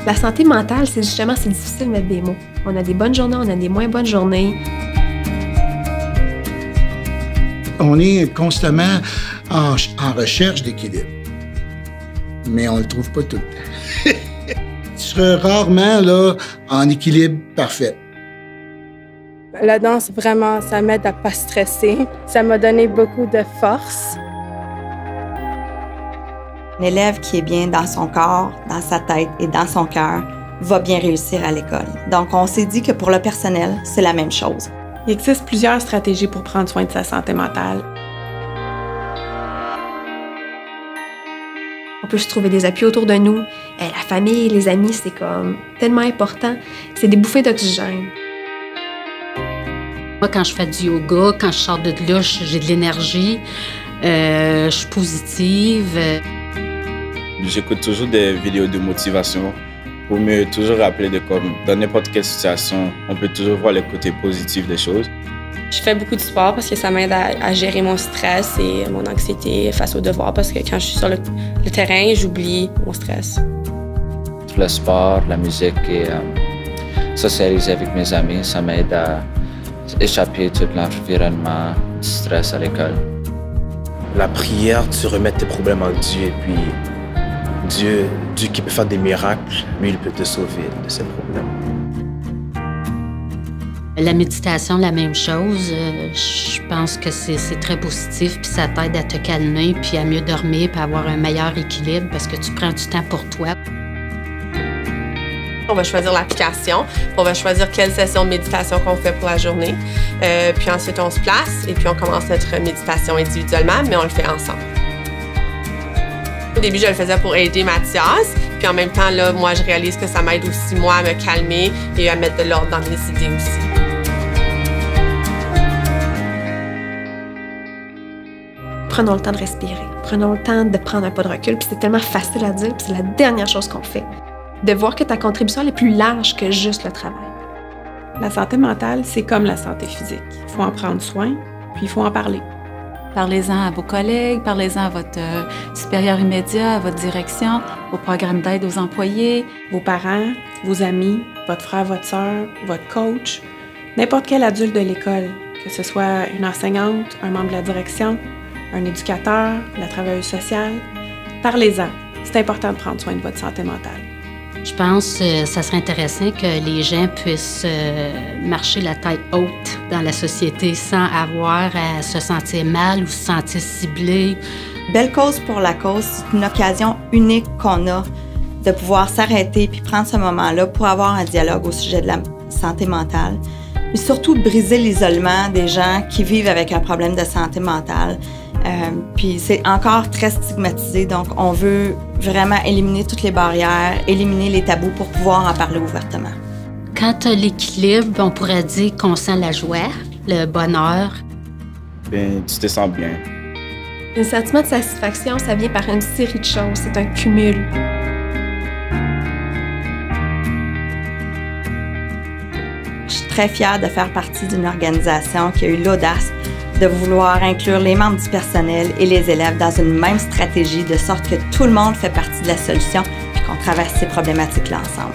La santé mentale, c'est difficile de mettre des mots. On a des bonnes journées, on a des moins bonnes journées. On est constamment en recherche d'équilibre, mais on ne le trouve pas tout le temps. Tu seras rarement là, en équilibre parfait. La danse, vraiment, ça m'aide à ne pas stresser. Ça m'a donné beaucoup de force. Un élève qui est bien dans son corps, dans sa tête et dans son cœur va bien réussir à l'école. Donc, on s'est dit que pour le personnel, c'est la même chose. Il existe plusieurs stratégies pour prendre soin de sa santé mentale. On peut se trouver des appuis autour de nous. La famille, les amis, c'est comme tellement important. C'est des bouffées d'oxygène. Moi, quand je fais du yoga, quand je sors de là, j'ai de l'énergie, je suis positive. J'écoute toujours des vidéos de motivation pour me toujours rappeler de comme dans n'importe quelle situation, on peut toujours voir le côté positif des choses. Je fais beaucoup de sport parce que ça m'aide à gérer mon stress et mon anxiété face aux devoirs parce que quand je suis sur le terrain, j'oublie mon stress. Le sport, la musique et socialiser avec mes amis, ça m'aide à échapper tout l'environnement du stress à l'école. La prière, tu remets tes problèmes en Dieu et puis Dieu qui peut faire des miracles, lui, il peut te sauver de ces problèmes. La méditation, la même chose. Je pense que c'est très positif, puis ça t'aide à te calmer, puis à mieux dormir, puis à avoir un meilleur équilibre parce que tu prends du temps pour toi. On va choisir l'application, on va choisir quelle session de méditation qu'on fait pour la journée. Puis ensuite, on se place et puis on commence notre méditation individuellement, mais on le fait ensemble. Au début, je le faisais pour aider Mathias. Puis en même temps, là, moi, je réalise que ça m'aide aussi, moi, à me calmer et à mettre de l'ordre dans mes idées aussi. Prenons le temps de respirer. Prenons le temps de prendre un pas de recul. Puis c'est tellement facile à dire, puis c'est la dernière chose qu'on fait. De voir que ta contribution elle est plus large que juste le travail. La santé mentale, c'est comme la santé physique. Il faut en prendre soin, puis il faut en parler. Parlez-en à vos collègues, parlez-en à votre supérieur immédiat, à votre direction, au programme d'aide aux employés, vos parents, vos amis, votre frère, votre sœur, votre coach, n'importe quel adulte de l'école, que ce soit une enseignante, un membre de la direction, un éducateur, la travailleuse sociale. Parlez-en. C'est important de prendre soin de votre santé mentale. Je pense que ça serait intéressant que les gens puissent marcher la tête haute dans la société sans avoir à se sentir mal ou se sentir ciblé. Belle cause pour la cause, c'est une occasion unique qu'on a de pouvoir s'arrêter puis prendre ce moment-là pour avoir un dialogue au sujet de la santé mentale. Mais surtout briser l'isolement des gens qui vivent avec un problème de santé mentale. Puis c'est encore très stigmatisé, donc on veut vraiment éliminer toutes les barrières, éliminer les tabous pour pouvoir en parler ouvertement. Quand tu as l'équilibre, on pourrait dire qu'on sent la joie, le bonheur. Bien, tu te sens bien. Un sentiment de satisfaction, ça vient par une série de choses, c'est un cumul. Je suis très fière de faire partie d'une organisation qui a eu l'audace de vouloir inclure les membres du personnel et les élèves dans une même stratégie de sorte que tout le monde fait partie de la solution et qu'on traverse ces problématiques-là ensemble.